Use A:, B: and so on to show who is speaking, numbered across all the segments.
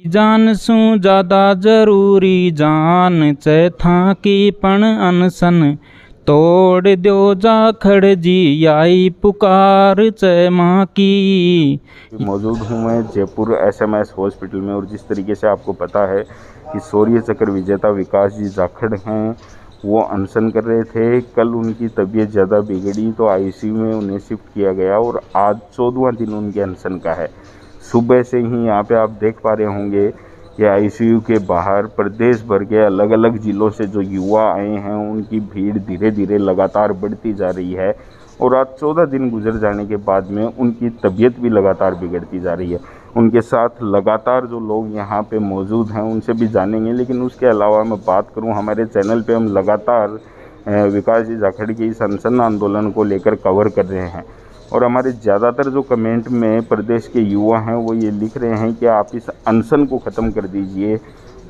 A: जान सू ज्यादा जरूरी जान चैथा की पण अनसन तोड़ दो जाखड़ जी आई पुकार चै माँ की।
B: मौजूद हूँ मैं जयपुर SMS हॉस्पिटल में और जिस तरीके से आपको पता है कि शौर्य चक्र विजेता विकास जी जाखड़ हैं, वो अनशन कर रहे थे। कल उनकी तबीयत ज़्यादा बिगड़ी तो ICU में उन्हें शिफ्ट किया गया और आज 14वां दिन उनके अनशन का है। सुबह से ही यहाँ पे आप देख पा रहे होंगे कि ICU के बाहर प्रदेश भर के अलग अलग ज़िलों से जो युवा आए हैं उनकी भीड़ धीरे धीरे लगातार बढ़ती जा रही है और आज 14 दिन गुजर जाने के बाद में उनकी तबीयत भी लगातार बिगड़ती जा रही है। उनके साथ लगातार जो लोग यहाँ पे मौजूद हैं उनसे भी जानेंगे, लेकिन उसके अलावा मैं बात करूँ, हमारे चैनल पे हम लगातार विकास जी जाखड़ के इस अनशन आंदोलन को लेकर कवर कर रहे हैं और हमारे ज़्यादातर जो कमेंट में प्रदेश के युवा हैं वो ये लिख रहे हैं कि आप इस अनशन को ख़त्म कर दीजिए,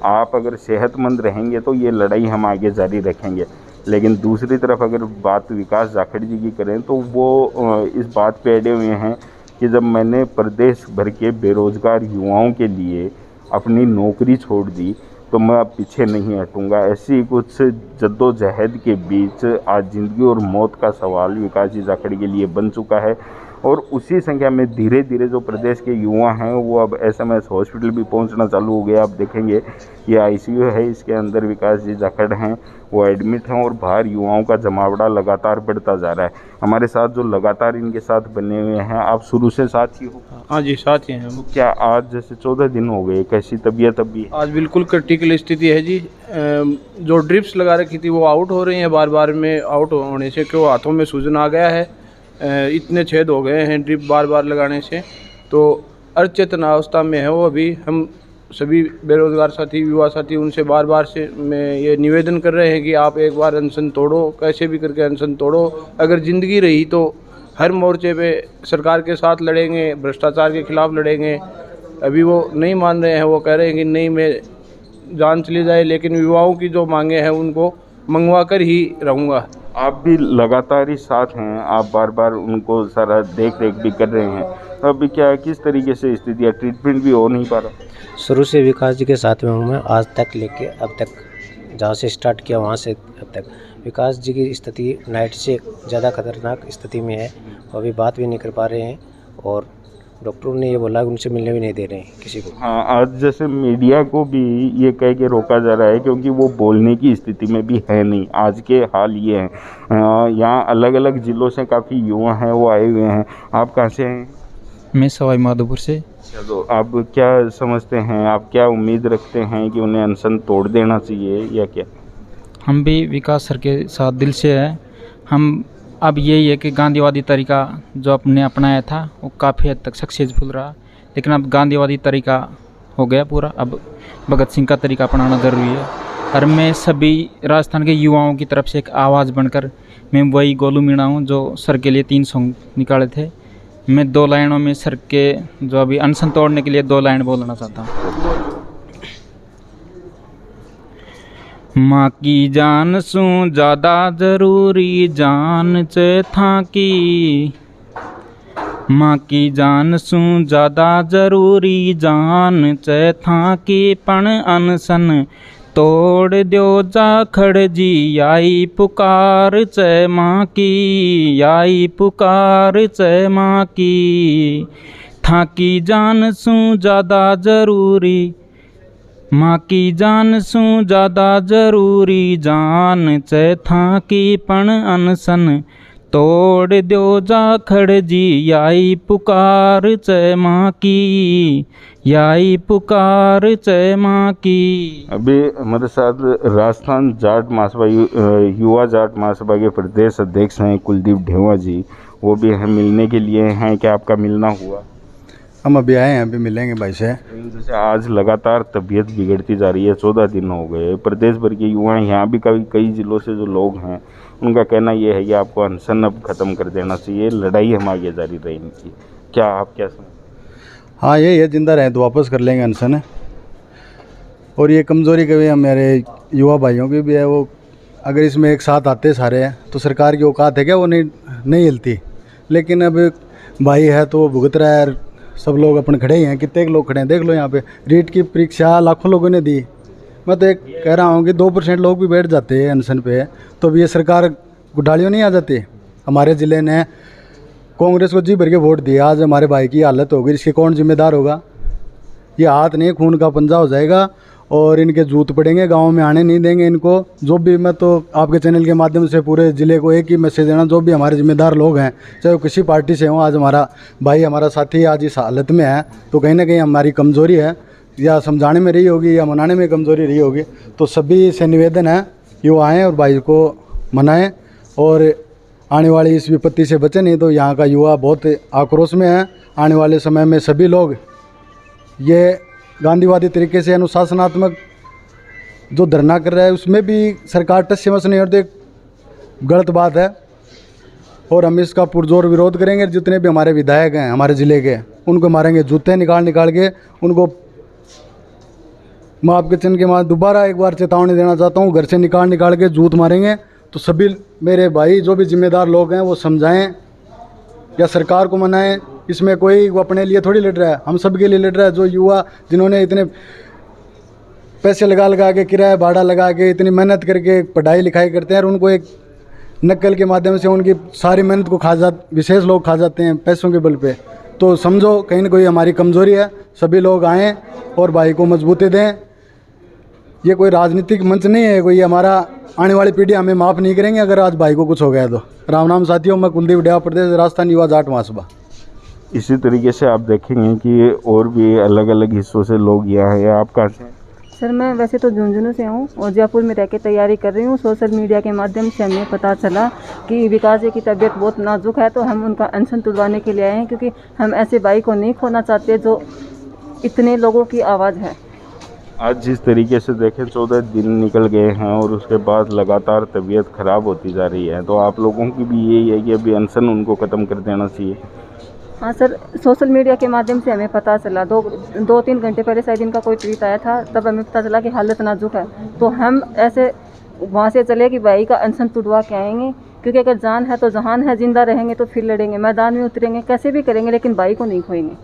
B: आप अगर सेहतमंद रहेंगे तो ये लड़ाई हम आगे जारी रखेंगे। लेकिन दूसरी तरफ अगर बात विकास जाखड़ जी की करें तो वो इस बात पे अड़े हुए हैं कि जब मैंने प्रदेश भर के बेरोज़गार युवाओं के लिए अपनी नौकरी छोड़ दी तो मैं अब पीछे नहीं हटूंगा। ऐसी कुछ जद्दोजहद के बीच आज ज़िंदगी और मौत का सवाल विकास जी जाखड़ के लिए बन चुका है और उसी संख्या में धीरे धीरे जो प्रदेश के युवा हैं वो अब SMS हॉस्पिटल भी पहुंचना चालू हो गया। आप देखेंगे ये ICU है, इसके अंदर विकास जी जाखड़ हैं, वो एडमिट हैं और बाहर युवाओं का जमावड़ा लगातार बढ़ता जा रहा है। हमारे साथ जो लगातार इनके साथ बने हुए हैं, आप शुरू से साथ ही हो?
C: हाँ जी, साथ ही हैं हम।
B: क्या आज जैसे 14 दिन हो गए, कैसी तबीयत अभी?
C: आज बिल्कुल क्रिटिकल स्थिति है जी। जो ड्रिप्स लगा रखी थी वो आउट हो रही हैं, बार बार में आउट होने से क्यों हाथों में सूजन आ गया है। इतने छेद हो गए हैं ड्रिप बार बार लगाने से, तो अचेतन अवस्था में है वो अभी। हम सभी बेरोज़गार साथी, युवा साथी उनसे बार बार से मैं ये निवेदन कर रहे हैं कि आप एक बार अनशन तोड़ो, कैसे भी करके अनशन तोड़ो। अगर ज़िंदगी रही तो हर मोर्चे पे सरकार के साथ लड़ेंगे, भ्रष्टाचार के खिलाफ लड़ेंगे। अभी वो नहीं मान रहे हैं, वो कह रहे हैं कि नहीं मैं जान चली जाए, लेकिन युवाओं की जो मांगे हैं उनको मंगवा कर ही रहूँगा।
B: आप भी लगातार ही साथ हैं, आप बार बार उनको सारा देख रेख भी कर रहे हैं, तो अभी क्या किस तरीके से स्थिति है, ट्रीटमेंट भी हो नहीं पा रहा?
D: शुरू से विकास जी के साथ में हूँ मैं, आज तक लेके अब तक जहाँ से स्टार्ट किया वहाँ से अब तक। विकास जी की स्थिति नाइट से ज़्यादा खतरनाक स्थिति में है, वो अभी बात भी नहीं कर पा रहे हैं और डॉक्टरों ने ये बोला कि उनसे मिलने भी नहीं दे रहे हैं किसी को।
B: हाँ, आज जैसे मीडिया को भी ये कह के रोका जा रहा है क्योंकि वो बोलने की स्थिति में भी है नहीं। आज के हाल ये हैं, यहाँ अलग अलग ज़िलों से काफ़ी युवा हैं वो आए हुए हैं। आप कहाँ से हैं?
A: मैं सवाई माधोपुर से।
B: चलो, आप क्या समझते हैं, आप क्या उम्मीद रखते हैं कि उन्हें अनशन तोड़ देना चाहिए या क्या?
A: हम भी विकास सर के साथ दिल से है। हम अब यही है कि गांधीवादी तरीका जो अपने अपनाया था वो काफ़ी हद तक सक्सेसफुल रहा, लेकिन अब गांधीवादी तरीका हो गया पूरा, अब भगत सिंह का तरीका अपनाना ज़रूरी है। और मैं सभी राजस्थान के युवाओं की तरफ से एक आवाज़ बनकर मैं वही गोलू मीणा हूँ जो सर के लिए 3 सॉन्ग निकाले थे। मैं 2 लाइनों में सर के जो अभी अनशन तोड़ने के लिए 2 लाइन बोलना चाहता हूँ। माँ की जान सू ज़्यादा ज़रूरी जान चैथा की, माँ की जान सू ज़्यादा ज़रूरी जान चैथा की पण अनशन तोड़ दो जाखड़ जी आई पुकार चै माँ की, आई पुकार चै माँ की। था की जान सू ज़्यादा ज़रूरी, माँ की जान सू ज़्यादा ज़रूरी जान चैथा की पण अनशन तोड़ दो जाखड़ जी आई पुकार चै माँ की, आई पुकार चै माँ की।
B: अभी हमारे साथ राजस्थान जाट महासभा युवा जाट महासभा के प्रदेश अध्यक्ष हैं कुलदीप ढेवा जी, वो भी हैं, मिलने के लिए हैं। क्या आपका मिलना हुआ?
E: हम अभी आए हैं, अभी मिलेंगे भाई से।
B: जैसे आज लगातार तबीयत बिगड़ती जा रही है, 14 दिन हो गए, प्रदेश भर के युवा यहाँ भी कई ज़िलों से जो लोग हैं उनका कहना ये है कि आपको अनशन अब ख़त्म कर देना चाहिए, लड़ाई हम आगे जारी रहेगी। क्या आप क्या समझते?
E: हाँ, यही है, जिंदा रहे तो वापस कर लेंगे अनशन। और ये कमज़ोरी कभी हमारे युवा भाइयों की भी है, वो अगर इसमें एक साथ आते सारे हैं तो सरकार की औकात है क्या वो नहीं हिलती। लेकिन अब भाई है तो वो भुगत रहा है, सब लोग अपन खड़े ही हैं, कितने लोग खड़े हैं देख लो यहाँ पे। रीट की परीक्षा लाखों लोगों ने दी। मैं तो एक कह रहा हूँ कि 2% लोग भी बैठ जाते हैं अनशन पे, तो भी ये सरकार घोटालियों नहीं आ जाती। हमारे ज़िले ने कांग्रेस को जी भर के वोट दिया, आज हमारे भाई की हालत होगी, इसके कौन जिम्मेदार होगा? ये हाथ नहीं खून का पंजा हो जाएगा और इनके जूत पड़ेंगे, गांव में आने नहीं देंगे इनको। जो भी, मैं तो आपके चैनल के माध्यम से पूरे ज़िले को एक ही मैसेज देना, जो भी हमारे जिम्मेदार लोग हैं, चाहे वो किसी पार्टी से हों, आज हमारा भाई हमारा साथी आज इस हालत में है तो कहीं ना कहीं हमारी कमज़ोरी है, या समझाने में रही होगी या मनाने में कमज़ोरी रही होगी। तो सभी से निवेदन है कि वो आएँ और भाई को मनाएँ और आने वाली इस विपत्ति से बचें, नहीं तो यहाँ का युवा बहुत आक्रोश में है। आने वाले समय में सभी लोग ये गांधीवादी तरीके से अनुशासनात्मक जो धरना कर रहा है उसमें भी सरकार टस से मस नहीं होती, गलत बात है और हम इसका पुरजोर विरोध करेंगे। जितने भी हमारे विधायक हैं हमारे ज़िले के, उनको मारेंगे जूते निकाल के उनको। मैं आपके चैनल के माध्यम दोबारा एक बार चेतावनी देना चाहता हूँ, घर से निकाल के जूत मारेंगे। तो सभी मेरे भाई जो भी जिम्मेदार लोग हैं वो समझाएं या सरकार को मनाएं। इसमें कोई वो अपने लिए थोड़ी लड़ रहा है, हम सब के लिए लड़ रहा है। जो युवा जिन्होंने इतने पैसे लगा के, किराया भाड़ा लगा के, इतनी मेहनत करके पढ़ाई लिखाई करते हैं और उनको एक नकल के माध्यम से उनकी सारी मेहनत को विशेष लोग खा जाते हैं पैसों के बल पे। तो समझो कहीं ना कोई हमारी कमज़ोरी है। सभी लोग आएँ और भाई को मजबूती दें। ये कोई राजनीतिक मंच नहीं है, कोई हमारा आने वाली पीढ़ी हमें माफ़ नहीं करेंगे अगर आज भाई को कुछ हो गया तो। राम नाम साथियों, मैं कुलदीप डेवा, प्रदेश राजस्थान युवा जाट महासभा।
B: इसी तरीके से आप देखेंगे कि और भी अलग अलग हिस्सों से लोग यहाँ हैं। आप कहाँ से?
F: सर मैं वैसे तो झुंझुनू से हूँ और जयपुर में रह के तैयारी कर रही हूँ। सोशल मीडिया के माध्यम से हमें पता चला कि विकास जी की तबीयत बहुत नाजुक है, तो हम उनका अनशन तुड़वाने के लिए आए हैं, क्योंकि हम ऐसे भाई को नहीं खोना चाहते जो इतने लोगों की आवाज़ है।
B: आज जिस तरीके से देखें 14 दिन निकल गए हैं और उसके बाद लगातार तबीयत ख़राब होती जा रही है, तो आप लोगों की भी यही है कि अभी अनशन उनको ख़त्म कर देना चाहिए?
F: हाँ सर, सोशल मीडिया के माध्यम से हमें पता चला, 2-3 घंटे पहले शायद इनका कोई ट्वीट आया था, तब हमें पता चला कि हालत नाजुक है। तो हम ऐसे वहाँ से चले कि भाई का अनशन तुड़वा के आएंगे, क्योंकि अगर जान है तो जहान है, जिंदा रहेंगे तो फिर लड़ेंगे, मैदान में उतरेंगे, कैसे भी करेंगे, लेकिन भाई को नहीं खोएंगे।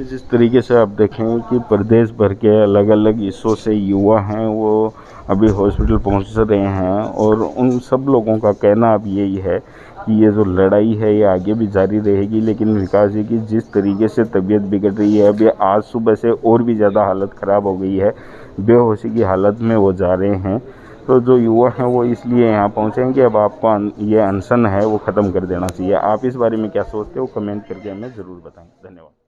B: जिस तरीके से आप देखें कि प्रदेश भर के अलग अलग हिस्सों से युवा हैं वो अभी हॉस्पिटल पहुंच रहे हैं और उन सब लोगों का कहना अब यही है कि ये जो लड़ाई है ये आगे भी जारी रहेगी। लेकिन विकास जी की जिस तरीके से तबीयत बिगड़ रही है, अभी आज सुबह से और भी ज़्यादा हालत ख़राब हो गई है, बेहोशी की हालत में वो जा रहे हैं। तो जो युवा हैं वो इसलिए यहाँ पहुँचे हैं कि अब आपका ये अनशन है वो ख़त्म कर देना चाहिए। आप इस बारे में क्या सोचते हो, कमेंट करके हमें ज़रूर बताएं। धन्यवाद।